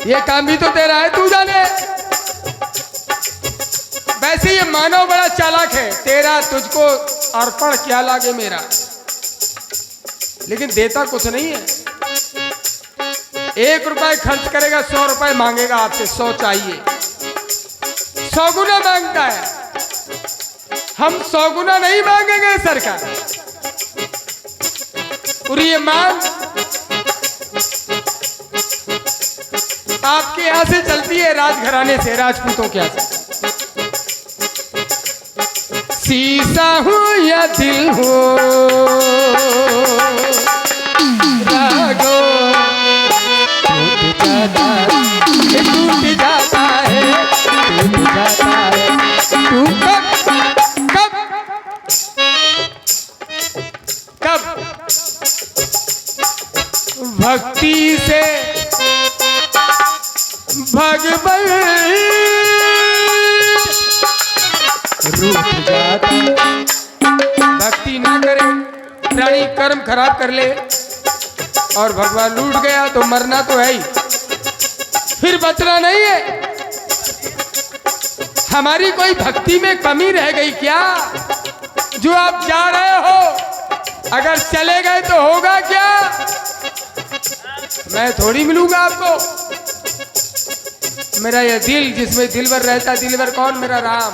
ये काम भी तो तेरा है, तू जाने। वैसे ये मानव बड़ा चालाक है, तेरा तुझको अर्पण क्या लागे मेरा, लेकिन देता कुछ नहीं है। 1 रुपए खर्च करेगा, 100 रुपए मांगेगा आपसे, 100 चाहिए, 100 गुना मांगता है। हम 100 गुना नहीं मांगेंगे सरकार। और ये मांग आपके यहां से चलती है, राजघराने से, राजपूतों के यहां से। शीशा हूँ या दिल हो रागो, टूट जाता है, टूट जाता है, टूट जाता है। तू कब भक्ति से भगवान रूठ जाता, भक्ति ना करे, प्राणी कर्म खराब कर ले और भगवान लूट गया तो मरना तो है ही, फिर बचना नहीं है। हमारी कोई भक्ति में कमी रह गई क्या? जो आप जा रहे हो, अगर चले गए तो होगा क्या? मैं थोड़ी मिलूंगा आपको। मेरा यह दिल जिसमें दिलबर रहता, दिलबर कौन? मेरा राम।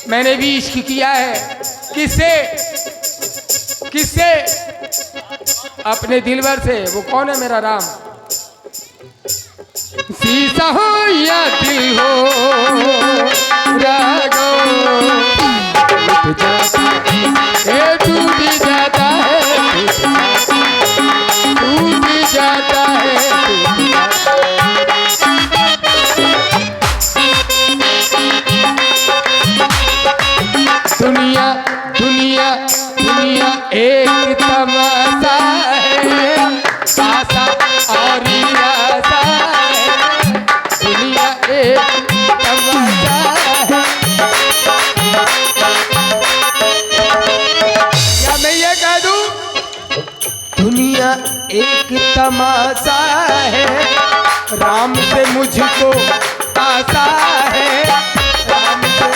मैंने भी इश्क किया है। किससे? किससे? अपने दिलबर से। वो कौन है? मेरा राम। शीशा हो या दिल हो रागो, टूट जाता है, टूट जाता है, टूट जाता है। दुनिया दुनिया दुनिया एक तमाशा है, आशा और निराशा है। दुनिया एक तमाशा है। क्या मैं ये कह दूं? दुनिया एक तमाशा है, राम से मुझको आशा है, राम से।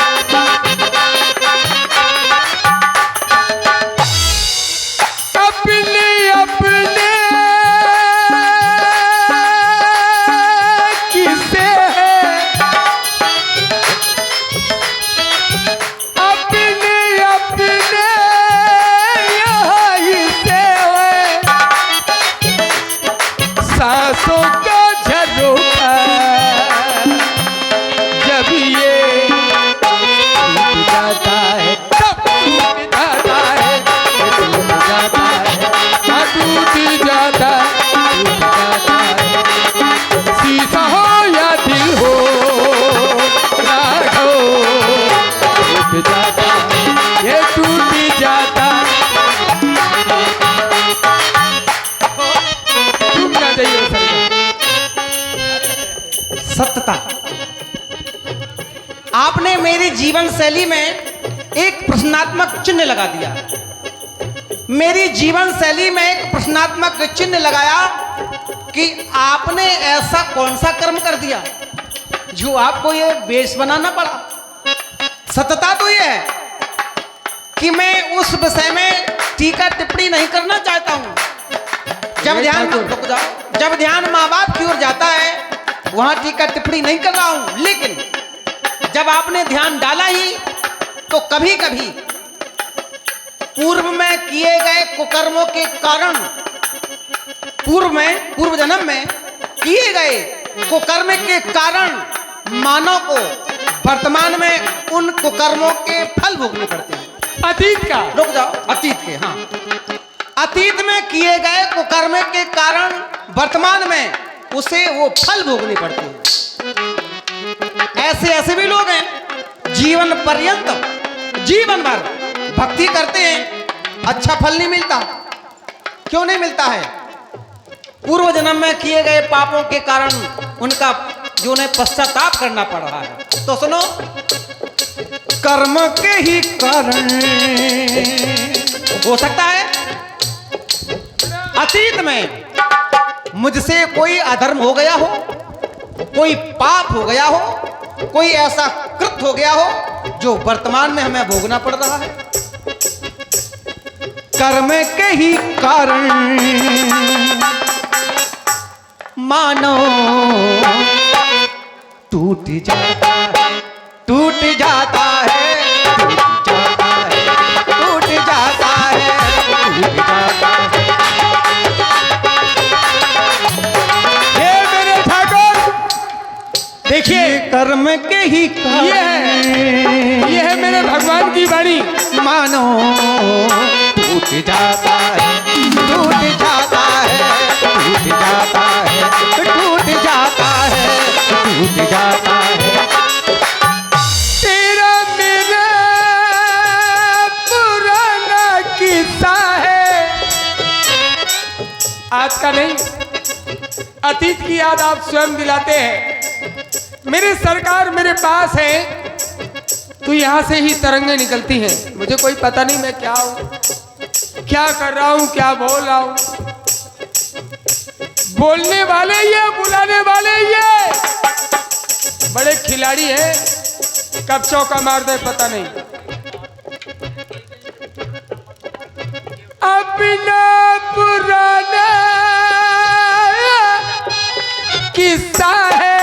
सांसों का झरोखा जब ये टूट जाता है, तब टूट जाता है, टूट जाता है, टूट जाता है। शीशा हो या दिल हो रागो, टूट जाता है, ये टूट जाता है। सत्यता। आपने मेरी जीवन शैली में एक प्रश्नात्मक चिन्ह लगा दिया। मेरी जीवन शैली में एक प्रश्नात्मक चिन्ह लगाया कि आपने ऐसा कौन सा कर्म कर दिया जो आपको ये वेश बनाना पड़ा। सत्यता तो ये है कि मैं उस विषय में टीका टिप्पणी नहीं करना चाहता हूं। जब ध्यान माँ बाप की ओर जाता है वहां टीका टिप्पणी नहीं कर रहा हूं, लेकिन जब आपने ध्यान डाला ही तो कभी कभी पूर्व में किए गए कुकर्मों के कारण, पूर्व जन्म में किए गए कुकर्म के कारण मानव को वर्तमान में उन कुकर्मों के फल भोगने पड़ते हैं। अतीत का, रुक जाओ, अतीत के, हाँ, अतीत में किए गए कुकर्म के कारण वर्तमान में उसे वो फल भोगने पड़ते हैं। ऐसे भी लोग हैं जीवन पर्यंत, जीवन भर भक्ति करते हैं, अच्छा फल नहीं मिलता। क्यों नहीं मिलता है? पूर्व जन्म में किए गए पापों के कारण उनका जो उन्हें पश्चाताप करना पड़ रहा है। तो सुनो, कर्म के ही कारण हो सकता है अतीत में मुझसे कोई अधर्म हो गया हो, कोई पाप हो गया हो, कोई ऐसा कृत हो गया हो जो वर्तमान में हमें भोगना पड़ रहा है। कर्म के ही कारण मानो टूट जाता है, टूट जाता है, टूट जाता है, टूट जाता है, टूट जाता है। हे मेरे ठाकुर, देखिए कर्म के ही कारण ये है मेरे भगवान की वाणी। मानो टूट जाता है, टूट जाता है, टूट जाता है, टूट जाता है, टूट जाता है। तेरा मेरा पुराना किस्सा है, आज का नहीं, अतीत की याद आप स्वयं दिलाते हैं। मेरे सरकार मेरे पास है तो यहां से ही तरंगे निकलती हैं। मुझे कोई पता नहीं मैं क्या हूं, क्या कर रहा हूं, क्या बोल रहा हूं। बोलने वाले ये, बुलाने वाले ये, बड़े खिलाड़ी हैं, कब चौका मार दे पता नहीं। अपना पुराना किस्सा है,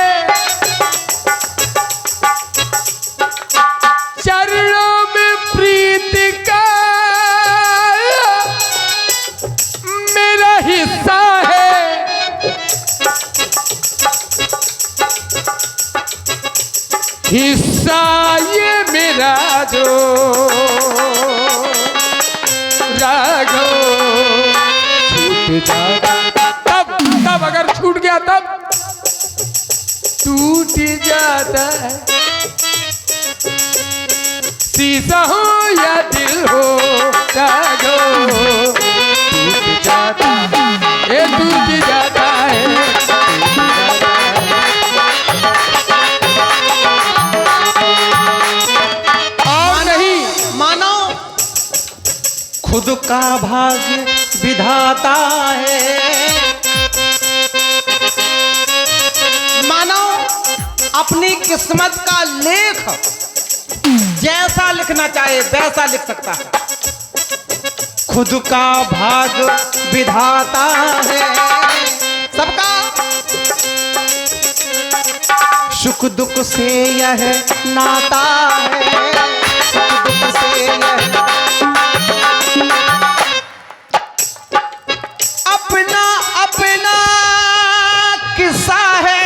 चरणों में प्रीत का मेरा हिस्सा है। हिस्सा ये मेरा जो राघो छूट जाता, तब अगर छूट गया तब टूट जाता है। शीशा हो या दिल हो राघो टूट जाता है, ये टूट जाता है। खुद का भाग्य विधाता है, मानो अपनी किस्मत का लेख जैसा लिखना चाहे वैसा लिख सकता है। खुद का भाग्य विधाता है, सबका सुख दुख से यह नाता है, सुख दुख से यह अपना अपना किस्सा है,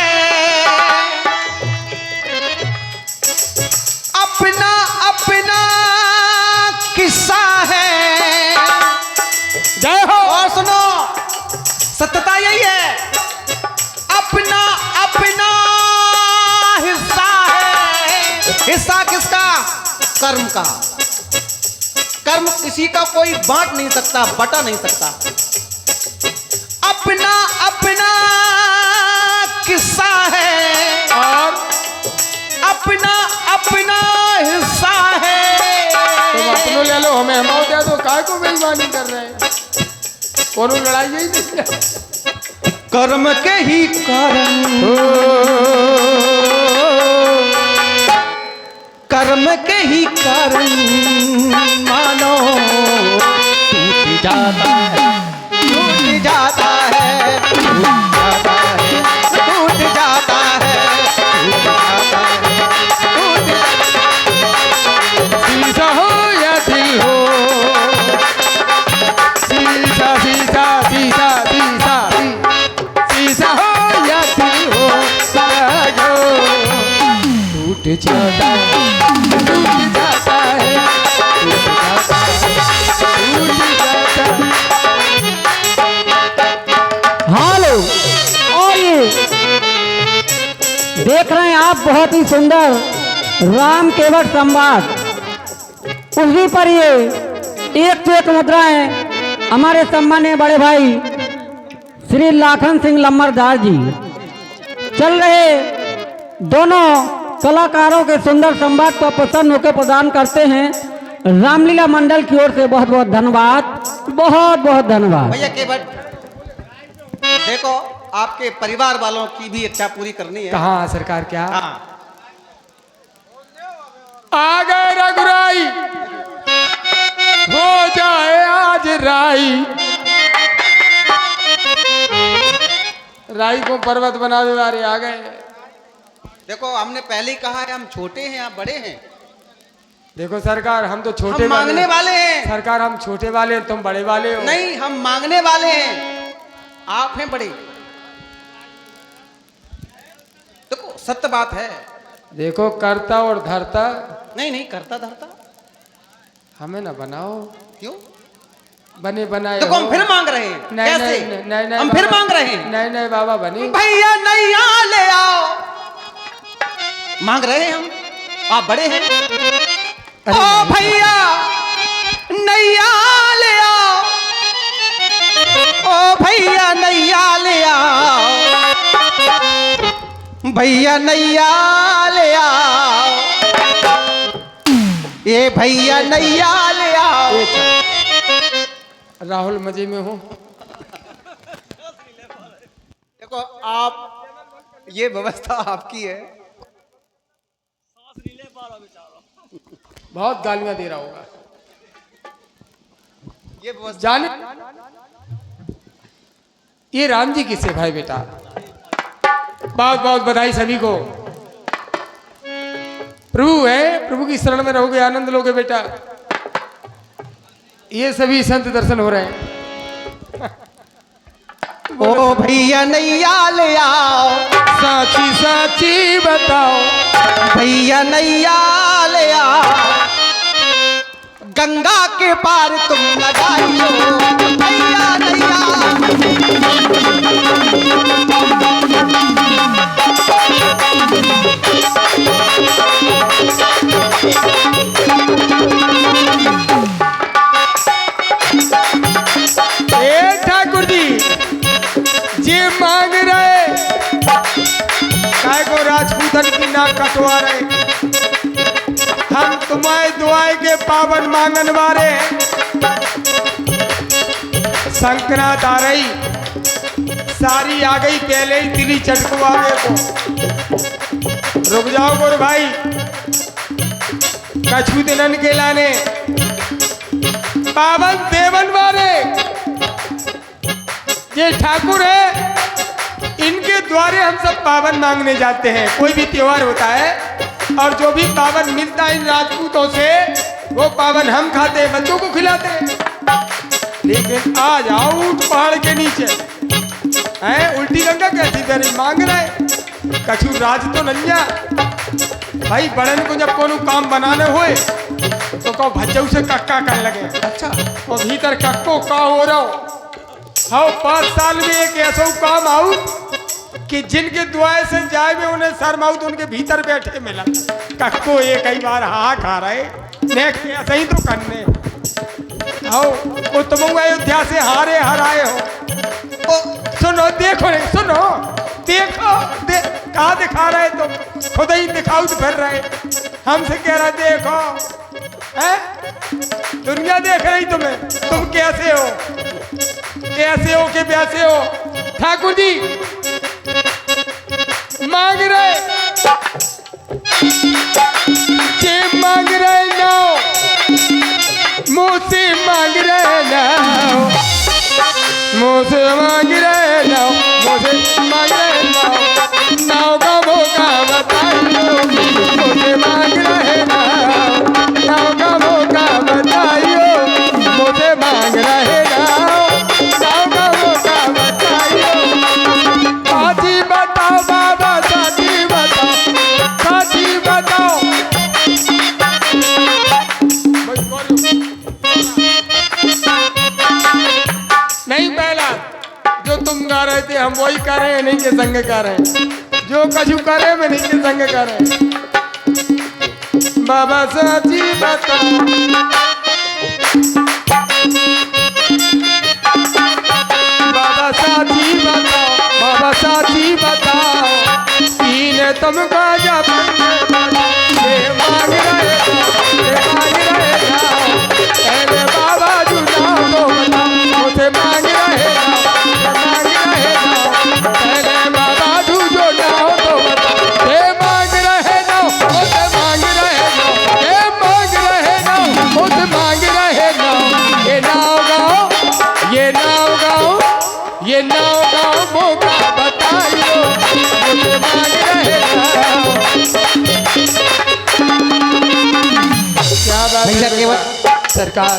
अपना अपना किस्सा है। जय हो। और सुनो, सत्यता यही है, अपना अपना हिस्सा है। हिस्सा किसका? कर्म का। कर्म किसी का कोई बांट नहीं सकता, बटा नहीं सकता। अपना अपना किस्सा है और अपना अपना हिस्सा है। तुम अपनों ले लो, हमें हम दे दो, काय को बेईमानी कर रहे हैं? कोनो लड़ाई यही नहीं है। कर्म के ही कारण, कर्म के ही कारण मानो टूट जाता है, टूट जाता है, टूट जाता है, टूट जाता है, टूट जाता है, टूट शीशा हो या दिल हो, शीशा शीशा शीशा शीशा शीशा हो या दिल हो, राघो टूट जाता है, टूट जाता है, टूट जाता है, टूट जाता है। हेलो, और ये देख रहे हैं आप बहुत ही सुंदर राम केवट संवाद। उसी पर ये एक से एक मुद्राएं हमारे सम्मानीय बड़े भाई श्री लाखन सिंह लम्बरदार जी चल रहे दोनों कलाकारों के सुंदर संवाद पर प्रसन्न होकर प्रदान करते हैं। रामलीला मंडल की ओर से बहुत बहुत धन्यवाद, बहुत बहुत धन्यवाद। भैया केवट देखो, आपके परिवार वालों की भी इच्छा पूरी करनी है। कहाँ सरकार क्या? हाँ। आ गए रघुराई, हो जाए आज राई, राई को पर्वत बनाने वाले आ गए। देखो हमने पहले ही कहा है हम छोटे हैं आप बड़े हैं। देखो सरकार हम तो छोटे हम मांगने वाले हैं। सरकार हम छोटे वाले हैं, तुम बड़े वाले हो। नहीं हम मांगने वाले हैं, आप हैं बड़े। देखो सत्य बात है। देखो करता और धरता नहीं नहीं करता धरता हमें ना बनाओ। क्यों? बने बनाए देखो हम फिर मांग रहे हैं। नहीं, कैसे? नहीं, नहीं, नहीं, हम फिर बाबा, मांग रहे हैं। नहीं नहीं बाबा बने। भैया नैया ले आओ, मांग रहे हैं हम, आप बड़े हैं। ओ भैया नैया ले आओ, ओ भैया नैया ले आओ, भैया नैया ले आओ, ये भैया नैया ले आओ। राहुल मजे में हो। देखो आप ये व्यवस्था आपकी है। बहुत गालियां दे रहा होगा ये व्यवस्था जाने। ये राम जी किससे भाई बेटा? बहुत बहुत बधाई सभी को। प्रभु है, प्रभु की शरण में रहोगे आनंद लोगे बेटा। ये सभी संत दर्शन हो रहे हैं। ओ भैया नैया ले आओ, साची साची बताओ, भैया नैया ले आओ, गंगा के पार तुम लगाइयो, भैया नैया। ठाकुर जी जी मांग रहे काय को राजपूतन की नाक कटवा रहे। हम तुम्हारे दुआए के पावन मांगन वाले। संक्रांत आ रही, सारी आ गई, पहले ही दिली चटकवा को। रुक जाओ गोर भाई, कछु दिनन के लाने पावन देवन वाले ये ठाकुर है, इनके द्वारे हम सब पावन मांगने जाते हैं। कोई भी त्योहार होता है और जो भी पावन मिलता है इन राजपूतों से, वो पावन हम खाते हैं, बच्चों को खिलाते हैं। लेकिन आज आओ ऊंट पहाड़ के नीचे हैं, उल्टी गंगा कैसी तेरी मांग रहे। कछु राज तो नन्या भाई, बड़न को जब कोनो काम बनाने हुए तो कहो भज्जऊ से कक्का कर लगे। अच्छा और भीतर कक्को का हो रहा हो। हाँ 5 साल में एक ऐसा काम आऊ कि जिनके दुआए से जाए में उन्हें शर्माऊ तो उनके भीतर बैठे मिला कक्को एक कई बार हा खा रहे नेक्स्ट ऐसा ही तो करने। आओ वो तुम अयोध्या से हारे हराए हो। सुनो देखो रे सुनो देखो कहा दिखा रहे तुम, खुद ही दिखाऊ तो फिर रहे। हमसे कह रहा देखो है, दुनिया देख रही तुम्हें, तुम कैसे हो कि प्यासे हो। ठाकुर जी मांग रहे, जे मांग रहे जाओ, मुँह से मांग रहे जाओ, मुँह से मांग रहे जाओ, मुँह से मांग रहे जाओ, नाव का मौका बताइयो, मुँह से मांग रहे जाओ, नाव का मौका बताइयो, मुँह से मांग रहे जाओ, नाव का मौका बताइयो। साची बताओ बाबा, साची बताओ, साची बताओ। नहीं पहला जो तुम गा रहे थे हम वही कर रहे हैं, नहीं के संग कर रहे हैं, जो कछु कर रहे हैं मैं नहीं के संग कर रहे हैं। बाबा साची बताओ, बाबा साची बताओ, बाबा साची बताओ, सीने तुमको जब मांग रहे जाओ, अरे बाबा जुटाओ तो बताओ, मुझे मांग रहे जाओ, मांग रहे जाओ, नाव गाँव मौका बताइयो मुझे मांग रहे नाव। क्या बात भैया है केवल सरकार।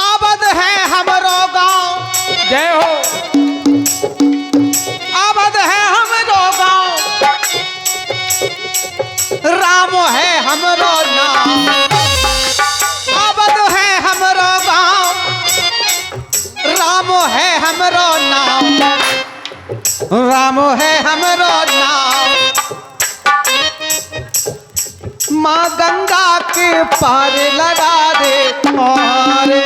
आबाद है हमरो गांव, जय हो। आबाद है हमरो गांव, राम है हमरो नाम। आबाद है हमरो गांव, राम है हमरो नाम, राम है हमरो नाम। माँ गंगा के पार लगा दे पारे।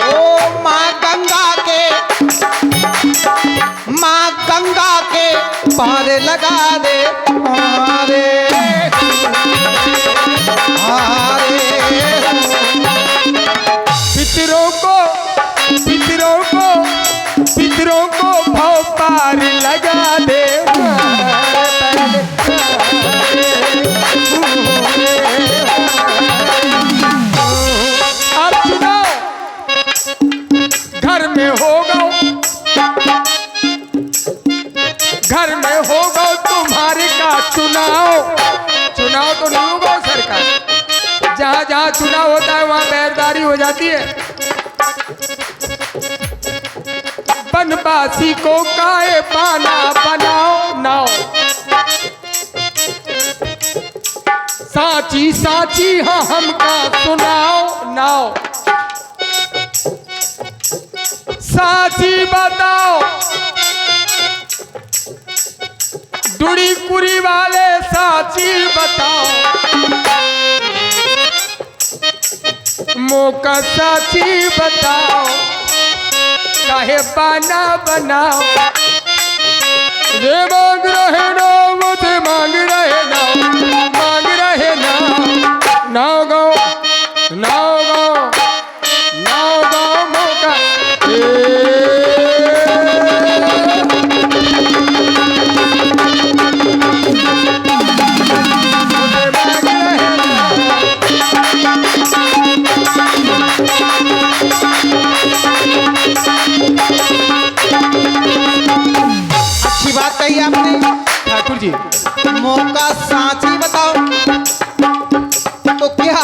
ओ माँ गंगा के पार लगा दे पारे। पितरों को भाव पार लगा दे। अब चुनाव घर में होगा, घर में होगा तुम्हारे का चुनाव। चुनाव तो नहीं होगा सरकार, जहाँ जहाँ चुनाव होता है वहाँ बैरदारी हो जाती है। बनवासी को काहे पाना बनाओ नाव। साची साची हाँ हमका सुनाओ नाव। साची बताओ दुड़ी कुरी वाले साची बताओ। मौका साची बताओ काहे पाना बनाओ। ये मांग रहे ना मुझे मांग रहे ना, मांग रहे ना। नाव गाँव नाव गाँव नाव गाँव मौका मुझे मांग रहे ना। अच्छी बात कही आपने ठाकुर जी। मौका सांची बताओ। तो क्या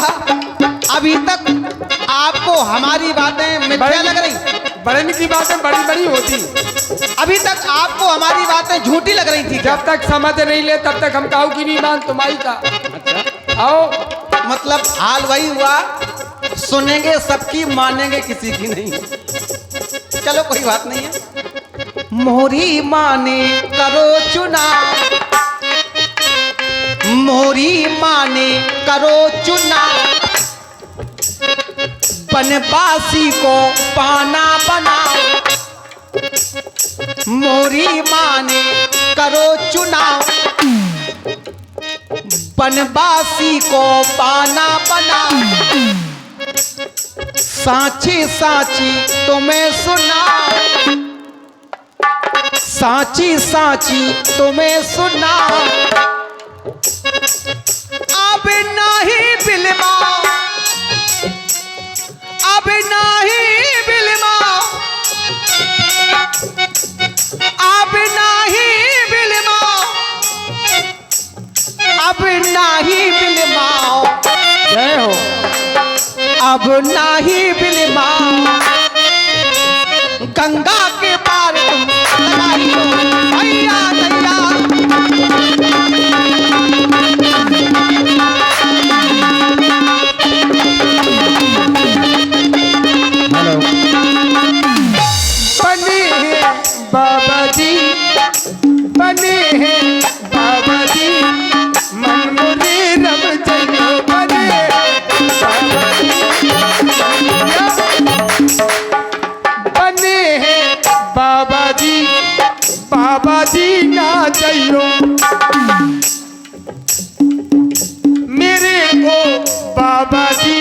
अभी तक आपको हमारी बातें मिथ्या लग रही? बड़न की बातें बड़ी बड़ी होती, अभी तक आपको हमारी बातें झूठी लग रही थी क्या? जब तक समझ नहीं ले तब तक हम काऊ की नहीं मान तुम्हारी का। आओ मतलब हाल वही हुआ, सुनेंगे सबकी मानेंगे किसी की नहीं। चलो कोई बात नहीं है। मोरी माने करो चुनाव, मोरी माने करो चुनाव। बनवासी को पाना बनाओ। मोरी माने करो चुनाव। बनवासी को पाना बनाओ। साची साची तुम्हें सुनाओ। साची साची तुम्हें सुनाओ। अब नहीं बिलमाओ, अब नहीं बिलमाओ, अब नहीं बिलमाओ, अब नहीं बिलमाओ। जय हो। अब नहीं बिलमाओ। गंगा के पार तुम लगाइयो भैया दैया। बने हैं बाबा जी, बने हैं बाबा जी, मन मुझे रब जइयो। बने बाबा जी, बने हैं बाबा जी, बाबा जी ना जइयो। मेरे ओ बाबा जी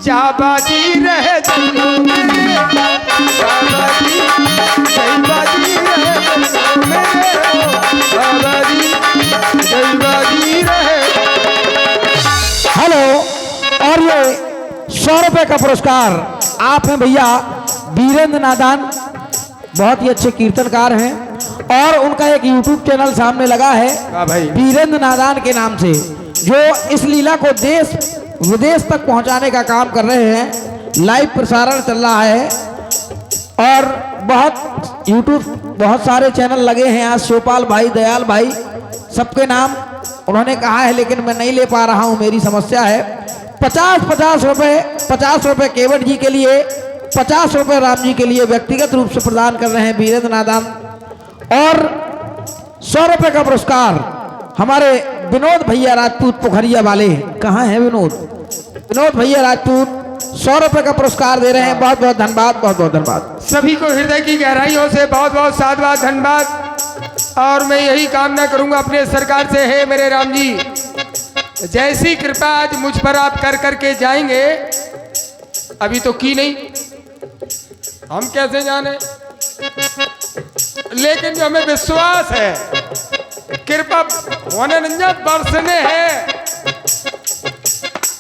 जाबा जी रह जइयो। मेरे बाबा जी जय बाजी रह जइयो। मेरे ओ बाबा जी जय बाजी रहे। हेलो। और ये 100 रुपए का पुरस्कार आप हैं भैया वीरेंद्र नादान, बहुत ही अच्छे कीर्तनकार हैं और उनका एक यूट्यूब चैनल सामने लगा है वाह भाई। वीरेंद्र नादान के नाम से, जो इस लीला को देश विदेश तक पहुंचाने का काम कर रहे हैं। लाइव प्रसारण चल रहा है और बहुत यूट्यूब बहुत सारे चैनल लगे हैं। आज शिवपाल भाई, दयाल भाई, सबके नाम उन्होंने कहा है लेकिन मैं नहीं ले पा रहा हूं, मेरी समस्या है। 50 रुपए केवट जी के लिए, 50 रुपए राम जी के लिए व्यक्तिगत रूप से प्रदान कर रहे हैं वीरेंद्र नादान। और 100 रुपए का पुरस्कार हमारे विनोद भैया राजपूत पोखरिया वाले, कहाँ हैं विनोद भैया राजपूत 100 रुपए का पुरस्कार दे रहे हैं। बहुत बहुत धन्यवाद, बहुत बहुत धन्यवाद। सभी को हृदय की गहराइयों से बहुत बहुत साधुवाद, धन्यवाद। और मैं यही कामना करूंगा अपने सरकार से, हे मेरे राम जी, जैसी कृपा आज मुझ पर आप कर करके जाएंगे, अभी तो की नहीं, हम कैसे जाने, लेकिन जो हमें विश्वास है कृपा होने नहीं बरसने है।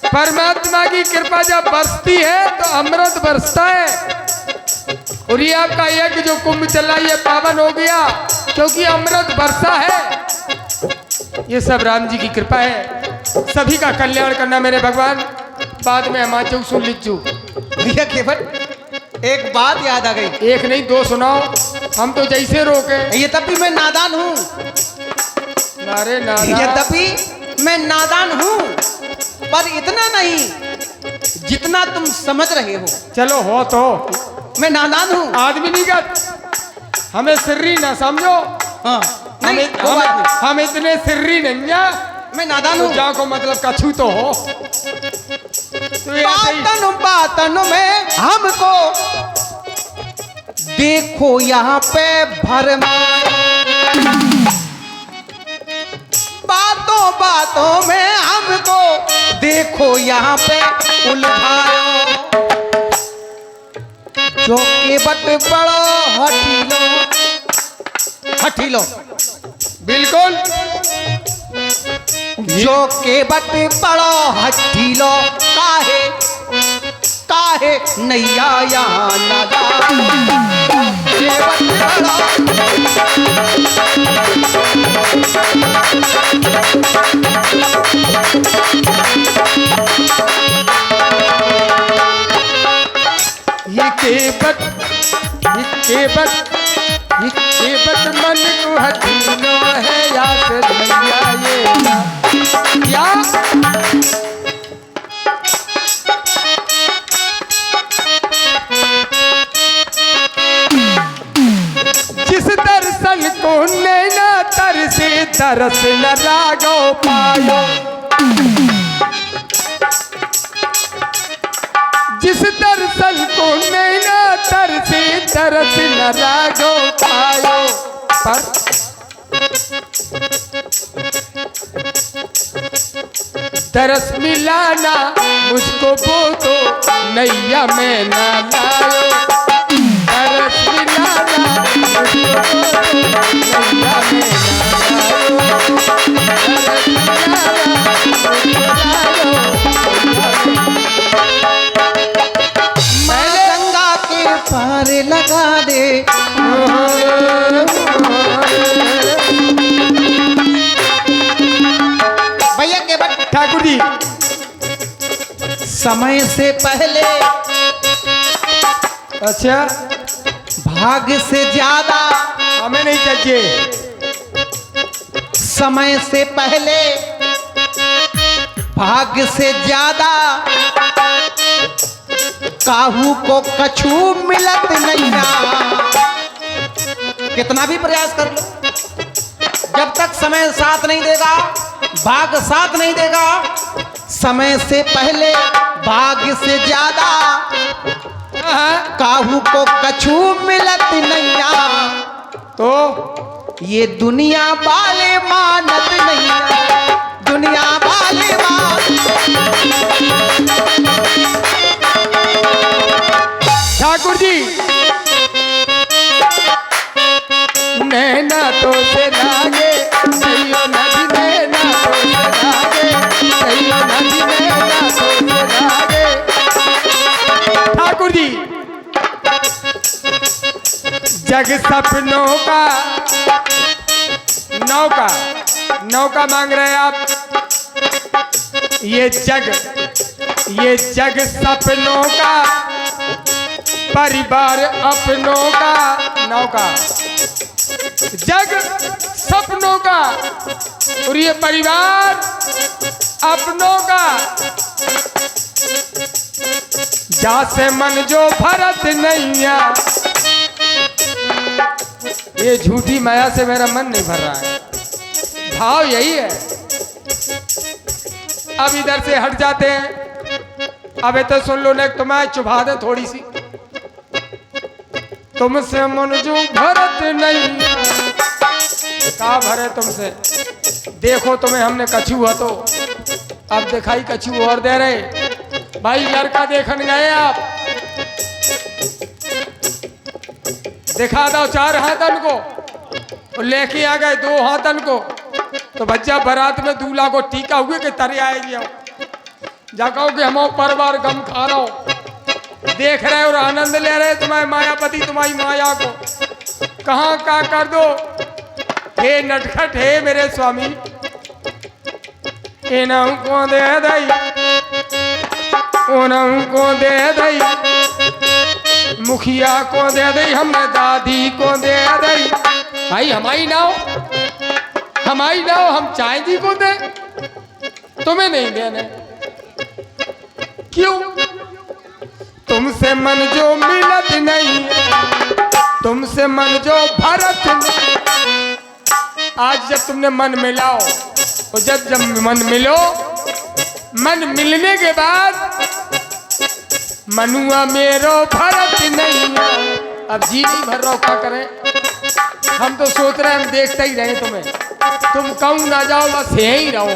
परमात्मा की कृपा जब बरसती है तो अमृत बरसता है। और ये आपका यज्ञ जो कुंभ चल रहा है ये पावन हो गया क्योंकि अमृत बरसा है। ये सब राम जी की कृपा है। सभी का कल्याण करना मेरे भगवान। बाद में हम चुक सुन लीजू भैया केवट एक बात याद आ गई। एक नहीं दो सुनाओ, हम तो जैसे रोके। ये तब भी मैं नादान हूँ, नारे नादा। ये तब भी मैं नादान हूँ, पर इतना नहीं जितना तुम समझ रहे हो। चलो हो तो मैं नादान हूँ, आदमी नहीं कर, हमें सिर्री ना समझो। हाँ, नहीं, वो बात नहीं। हम इतने सिर्री नहीं है। मैं नादान तो हूँ। जाओ को मतलब कछू तो हो। तो ये ऐसे ही- बातन में हमको देखो यहाँ पे भरमाए, बातों में हमको देखो यहाँ पे उलझायो, जो केवट बड़ो हठीलो बिल्कुल जो केवट बड़ो हठीलो, काहे नैया यहाँ लगा, केवट ये केवट मन को हथीनो है याद भैया ये या जिस दर्शन को नैना तरसे तरस न रागो पायो, जिस दर्शन को नैना तरसे तरस न रागो पायो। पर तरस मिलाना मुझको वो तो नैया में ना लायो, तरस मिलाना मुझको वो तो नैया में ना लायो, तरस मिलाना मुझको लायो। गंगा के पार लगा दे, भैया केवट ठाकुर जी समय से पहले, अच्छा भाग्य से ज्यादा, हमें नहीं चाहिए। समय से पहले भाग्य से ज्यादा, काहू को कछू मिलत नहीं। कितना भी प्रयास कर लो, जब तक समय साथ नहीं देगा, भाग्य साथ नहीं देगा, समय से पहले भाग्य से ज्यादा, काहू को कछू मिलत नहीं। तो ये दुनिया वाले मानत नहीं, दुनिया वाले ठाकुर जी नैना तो से लागे नैयो नदी में जग सपनों का नौका नौका मांग रहे हैं आप। ये जग सपनों का परिवार अपनों का नौका, जग सपनों का और ये परिवार अपनों का। जा से मन जो भरत नैया, ये झूठी माया से मेरा मन नहीं भर रहा है। भाव यही है। अब इधर से हट जाते हैं। अब ये तो सुन लो, ने तुम्हें चुभा दे थोड़ी सी। तुमसे मन जो भरत नहीं, कहा भरे तुमसे। देखो तुम्हें हमने कछू हो तो अब दिखाई कछू और दे रहे। भाई लड़का देखने गए आप, दिखा दो 4 हाथन को और लेके आ गए 2 हाथन को। तो बच्चा बारात में दूल्हा को टीका हुए कि तरे आएगी। जा कहो कि हम परिवार गम खा रहा हो, देख रहे और आनंद ले रहे तुम्हारे मायापति तुम्हारी माया को। कहाँ का कर दो हे नटखट हे मेरे स्वामी। इन्हों को दे दई, उन्हों को दे दई, मुखिया को दे दई, हमने दादी को दे दई। भाई हमारी ना हो, हमारी ना हो, हम चाहेंगी को दे, तुम्हें नहीं देने। क्यों? तुमसे मन जो मिलत नहीं, तुमसे मन जो भरत नहीं। आज जब तुमने मन मिलाओ और जब मन मिलो, मन मिलने के बाद मनुआ मेरो भरत नहीं। अब जी नहीं भर रहा, क्या करें? हम तो सोच रहे हैं हम देखते ही रहे तुम्हें, तुम कहूं ना जाओ, बस यहीं रहो।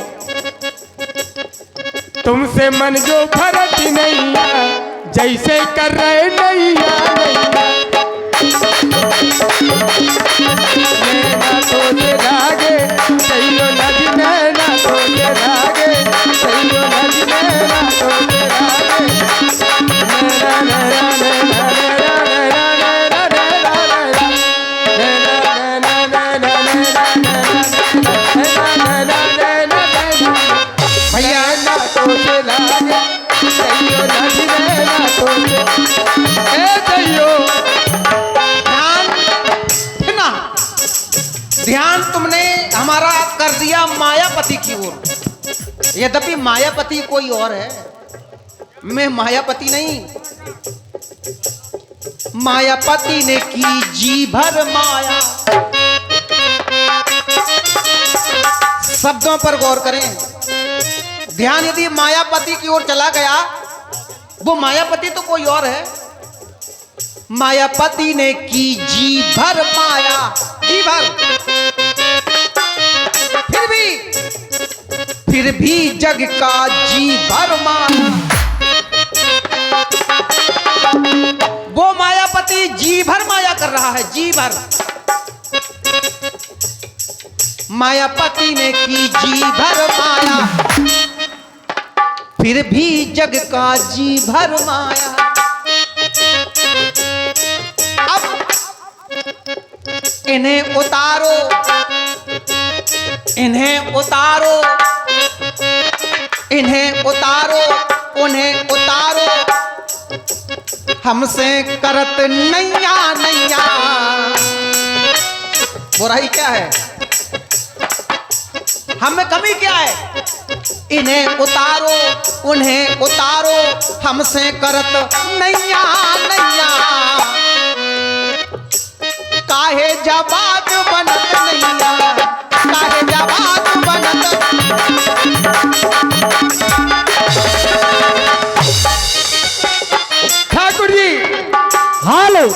तुमसे मन जो भरत नहीं, जैसे कर रहे नैया नैना तो से धागे, सहियो नदी नैना तो से धागे, सहियो नदी नैना तो से धागे। नैना नैना नैना नैना नैना नैना नैना भैया ना तो से लागे, सहियो नदी नैना तो से सहियो। ध्यान तुमने हमारा कर दिया मायापति की ओर। यद्यपि मायापति कोई और है, मैं मायापति नहीं। मायापति ने की जी भर माया। शब्दों पर गौर करें। ध्यान यदि मायापति की ओर चला गया, वो मायापति तो कोई और है। मायापति ने की जी भर माया, जी भर। फिर भी जग का जी भर माया। वो मायापति जी भर माया कर रहा है, जी भर। मायापति ने की जी भर माया, फिर भी जग का जी भर माया। अब इन्हें उतारो, इन्हें उतारो, इन्हें उतारो, उन्हें उतारो, हमसे करत नैया नैया। बुराई क्या है, हमें कमी क्या है? इन्हें उतारो, उन्हें उतारो, हमसे करत नैया नैया। काहे जबात बनत नैया, काहे जबात बनत। ठाकुर जी हेलो,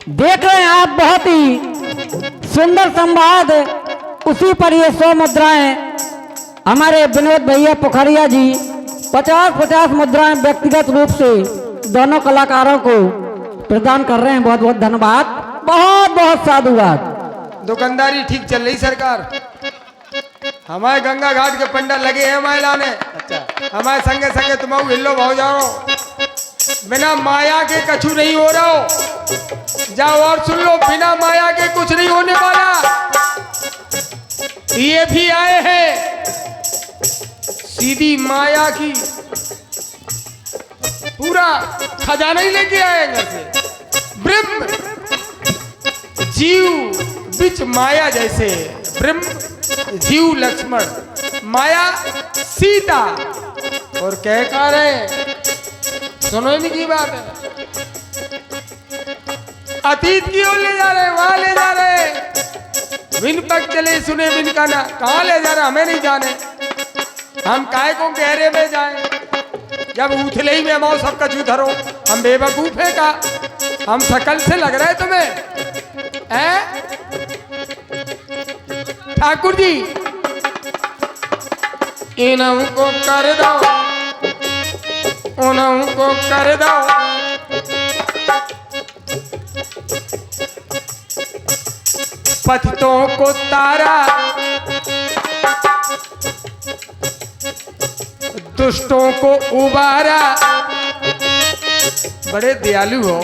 देख रहे हैं आप बहुत ही सुंदर संवाद। उसी पर ये 100 मुद्राएं हमारे विनोद भैया पोखरिया जी 50-50 मुद्राएं व्यक्तिगत रूप से दोनों कलाकारों को प्रदान कर रहे हैं। बहुत बहुत धन्यवाद, बहुत बहुत साधुवाद। दुकानदारी ठीक चल रही सरकार। हमारे गंगा घाट के पंडा लगे हैं हमारे लाने। हमारे संगे संगे तुम हिलो भाव जाओ। बिना माया के कछु नहीं हो रहा हो। जाओ और सुन लो, बिना माया के कुछ नहीं होने वाला। ये भी आए हैं सीधी माया की पूरा खजाना ही लेके आए घर से। ब्रह्म जीव बिच माया जैसे, ब्रह्म जीव लक्ष्मण, माया सीता। और कह का रहे, सुनो इनकी बात है, अतीत की ओर ले जा रहे, वहां ले जा रहे। बिन पग चले सुने बिन का ना, कहां ले जा रहे हमें नहीं जाने। हम काय को गहरे में जाएं, जब उथले ही में माओ सबका जू धरो। हम बेवकूफ है का? हम शकल से लग रहे तुम्हें हैं? ठाकुर जी इन्हों को कर दो, उन्हों को कर दो। पतितों को तारा, दुष्टों को उबारा। बड़े दयालु हो।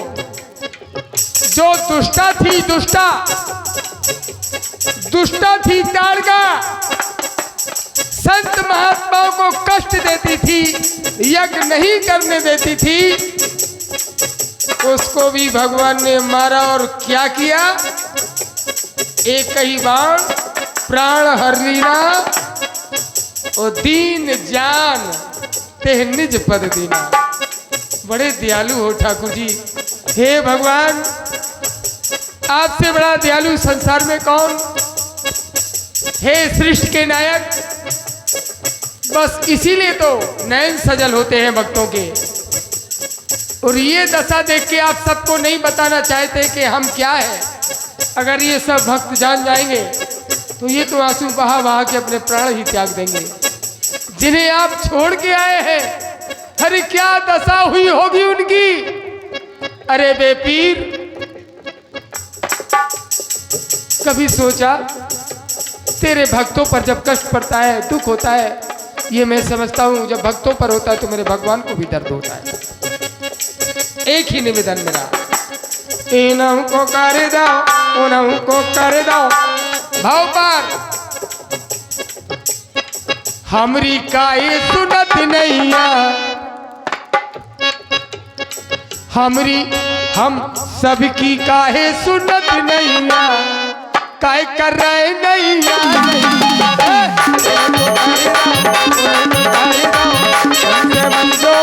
जो दुष्टा थी, दुष्टा थी ताड़का, संत महात्माओं को कष्ट देती थी, यज्ञ नहीं करने देती थी, उसको भी भगवान ने मारा। और क्या किया? एक ही बाण प्राण हर लीना, और दीन जान तेह निज पद दीना। बड़े दयालु हो ठाकुर जी। हे भगवान, आपसे बड़ा दयालु संसार में कौन? हे सृष्टि के नायक, बस इसीलिए तो नयन सजल होते हैं भक्तों के। और ये दशा देख के आप सबको नहीं बताना चाहते कि हम क्या है। अगर ये सब भक्त जान जाएंगे तो ये तो आंसू बहा बहा के अपने प्राण ही त्याग देंगे, जिन्हें आप छोड़ के आए हैं। अरे क्या दशा हुई होगी उनकी। अरे बेपीर, कभी सोचा तेरे भक्तों पर जब कष्ट पड़ता है, दुख होता है, ये मैं समझता हूं जब भक्तों पर होता है तो मेरे भगवान को भी दर्द होता है। एक ही निवेदन मेरा, इन्हों को कर दो, उन्हों को कर दो। भाव पार हमरी काहे सुनत नैया, हमरी हम सबकी काहे सुनत नैया, काय कर रहे नैया।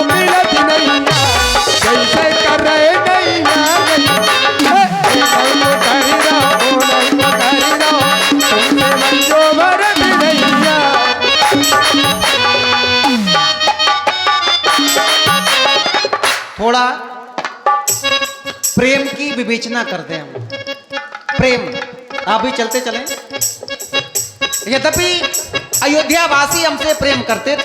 मिलत नैया कैसे कर रहे नैया। थोड़ा प्रेम की विवेचना करते हैं हम। प्रेम आप भी चलते चलें। यद्यपि अयोध्या वासी हमसे प्रेम करते